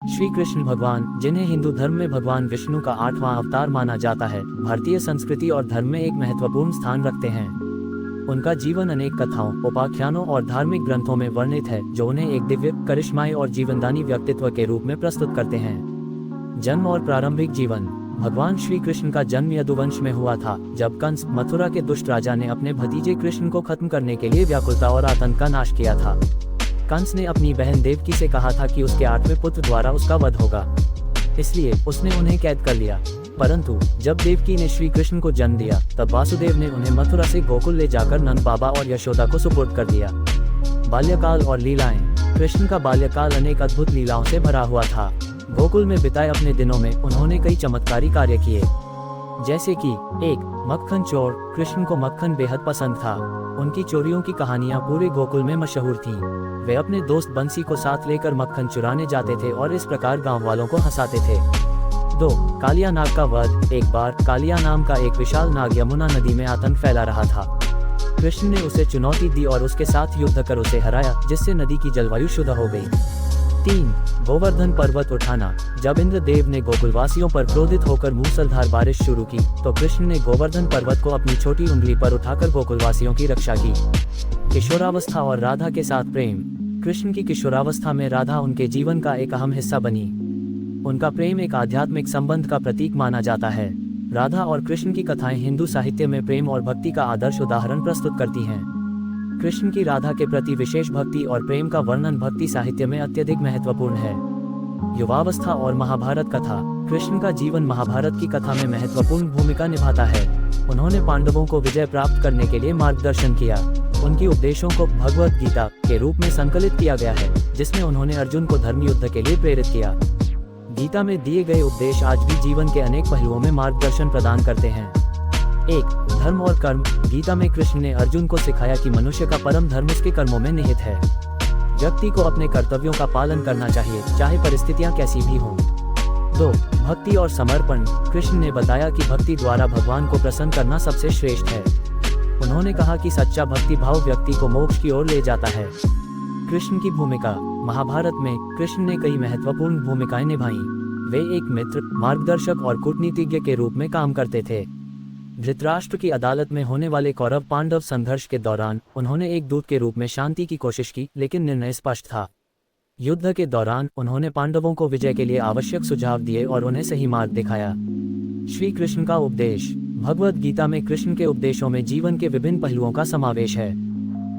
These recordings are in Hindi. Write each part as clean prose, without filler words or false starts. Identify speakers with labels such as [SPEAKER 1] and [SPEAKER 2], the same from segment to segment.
[SPEAKER 1] श्री कृष्ण भगवान, जिन्हें हिंदू धर्म में भगवान विष्णु का 8वां अवतार माना जाता है, भारतीय संस्कृति और धर्म में एक महत्वपूर्ण स्थान रखते हैं। उनका जीवन अनेक कथाओं, उपाख्यानों और धार्मिक ग्रंथों में वर्णित है, जो उन्हें एक दिव्य, करिश्माई और जीवनदानी व्यक्तित्व के रूप में प्रस्तुत करते हैं। जन्म और प्रारंभिक जीवन। भगवान श्री कृष्ण का जन्म यदुवंश में हुआ था, जब कंस, मथुरा के दुष्ट राजा ने अपने भतीजे कृष्ण को खत्म करने के लिए व्याकुलता और आतंक का नाश किया था। कंस ने अपनी बहन देवकी से कहा था कि उसके 8वें पुत्र द्वारा उसका वध होगा, इसलिए उसने उन्हें कैद कर लिया। परंतु जब देवकी ने श्री कृष्ण को जन्म दिया, तब वासुदेव ने उन्हें मथुरा से गोकुल ले जाकर नंद बाबा और यशोदा को सुपुर्द कर दिया। बाल्यकाल और लीलाएं। कृष्ण का बाल्यकाल अनेक अद्भुत लीलाओं से भरा हुआ था। गोकुल में बिताए अपने दिनों में उन्होंने कई चमत्कारी कार्य किए, जैसे कि 1. मक्खन चोर। कृष्ण को मक्खन बेहद पसंद था। उनकी चोरियों की कहानियां पूरे गोकुल में मशहूर थीं। वे अपने दोस्त बंसी को साथ लेकर मक्खन चुराने जाते थे और इस प्रकार गांव वालों को हंसाते थे। 2. कालिया नाग का वध। एक बार कालिया नाम का एक विशाल नाग यमुना नदी में आतंक फैला रहा था। कृष्ण ने उसे चुनौती दी और उसके साथ युद्ध कर उसे हराया, जिससे नदी की जलवायु शुद्ध हो गई। 3. गोवर्धन पर्वत उठाना। जब इंद्रदेव ने गोकुलवासियों पर क्रोधित होकर मूसलाधार बारिश शुरू की, तो कृष्ण ने गोवर्धन पर्वत को अपनी छोटी उंगली पर उठाकर गोकुलवासियों की रक्षा की। किशोरावस्था और राधा के साथ प्रेम। कृष्ण की किशोरावस्था में राधा उनके जीवन का एक अहम हिस्सा बनी। उनका प्रेम एक आध्यात्मिक संबंध का प्रतीक माना जाता है। राधा और कृष्ण की कथाएं हिंदू साहित्य में प्रेम और भक्ति का आदर्श उदाहरण प्रस्तुत करती हैं। कृष्ण की राधा के प्रति विशेष भक्ति और प्रेम का वर्णन भक्ति साहित्य में अत्यधिक महत्वपूर्ण है। युवावस्था और महाभारत कथा। कृष्ण का जीवन महाभारत की कथा में महत्वपूर्ण भूमिका निभाता है। उन्होंने पांडवों को विजय प्राप्त करने के लिए मार्गदर्शन किया। उनकी उपदेशों को भगवद गीता के रूप में संकलित किया गया है, जिसमें उन्होंने अर्जुन को धर्म युद्ध के लिए प्रेरित किया। गीता में दिए गए उपदेश आज भी जीवन के अनेक पहलुओं में मार्गदर्शन प्रदान करते हैं। 1. धर्म और कर्म। गीता में कृष्ण ने अर्जुन को सिखाया कि मनुष्य का परम धर्म उसके कर्मों में निहित है। व्यक्ति को अपने कर्तव्यों का पालन करना चाहिए, चाहे परिस्थितियां कैसी भी हों। 2. भक्ति और समर्पण। कृष्ण ने बताया कि भक्ति द्वारा भगवान को प्रसन्न करना सबसे श्रेष्ठ है। उन्होंने कहा कि सच्चा भक्ति भाव व्यक्ति को मोक्ष की ओर ले जाता है। कृष्ण की भूमिका। महाभारत में कृष्ण ने कई महत्वपूर्ण भूमिकाएं निभाईं। वे एक मित्र, मार्गदर्शक और कूटनीतिज्ञ के रूप में काम करते थे। धृतराष्ट्र की अदालत में होने वाले कौरव पांडव संघर्ष के दौरान उन्होंने एक दूत के रूप में शांति की कोशिश की, लेकिन निर्णय स्पष्ट था। युद्ध के दौरान उन्होंने पांडवों को विजय के लिए आवश्यक सुझाव दिए और उन्हें सही मार्ग दिखाया। श्री कृष्ण का उपदेश। भगवद गीता में कृष्ण के उपदेशों में जीवन के विभिन्न पहलुओं का समावेश है।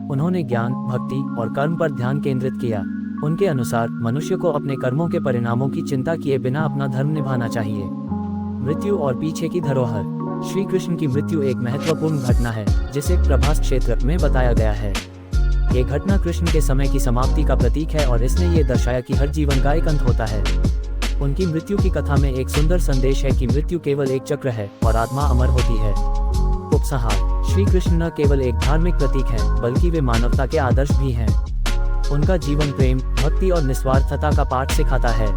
[SPEAKER 1] उन्होंने ज्ञान, भक्ति और कर्म पर ध्यान केंद्रित किया। उनके अनुसार मनुष्य को अपने कर्मों के परिणामों की चिंता किए बिना अपना धर्म निभाना चाहिए। मृत्यु और पीछे की धरोहर। श्री कृष्ण की मृत्यु एक महत्वपूर्ण घटना है, जिसे प्रभास क्षेत्र में बताया गया है। ये घटना कृष्ण के समय की समाप्ति का प्रतीक है और इसने ये दर्शाया कि हर जीवन का एक अंत होता है। उनकी मृत्यु की कथा में एक सुंदर संदेश है कि मृत्यु केवल एक चक्र है और आत्मा अमर होती है। उपसंहार। श्री कृष्ण न केवल एक धार्मिक प्रतीक है, बल्कि वे मानवता के आदर्श भी हैं। उनका जीवन प्रेम, भक्ति और निस्वार्थता का पाठ सिखाता है।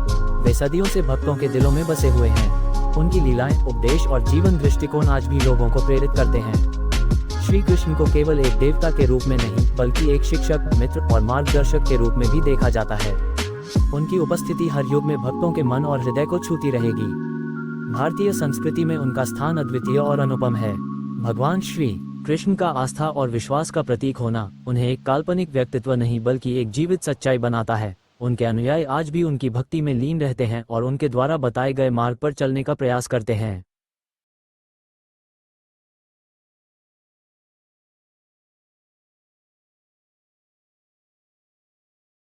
[SPEAKER 1] वे सदियों से भक्तों के दिलों में बसे हुए हैं। उनकी लीलाएं, उपदेश और जीवन दृष्टिकोण आज भी लोगों को प्रेरित करते हैं। श्री कृष्ण को केवल एक देवता के रूप में नहीं, बल्कि एक शिक्षक, मित्र और मार्गदर्शक के रूप में भी देखा जाता है। उनकी उपस्थिति हर युग में भक्तों के मन और हृदय को छूती रहेगी। भारतीय संस्कृति में उनका स्थान अद्वितीय और अनुपम है। भगवान श्री कृष्ण का आस्था और विश्वास का प्रतीक होना उन्हें एक काल्पनिक व्यक्तित्व नहीं, बल्कि एक जीवित सच्चाई बनाता है। उनके अनुयायी आज भी उनकी भक्ति में लीन रहते हैं और उनके द्वारा बताए गए मार्ग पर चलने का प्रयास करते हैं।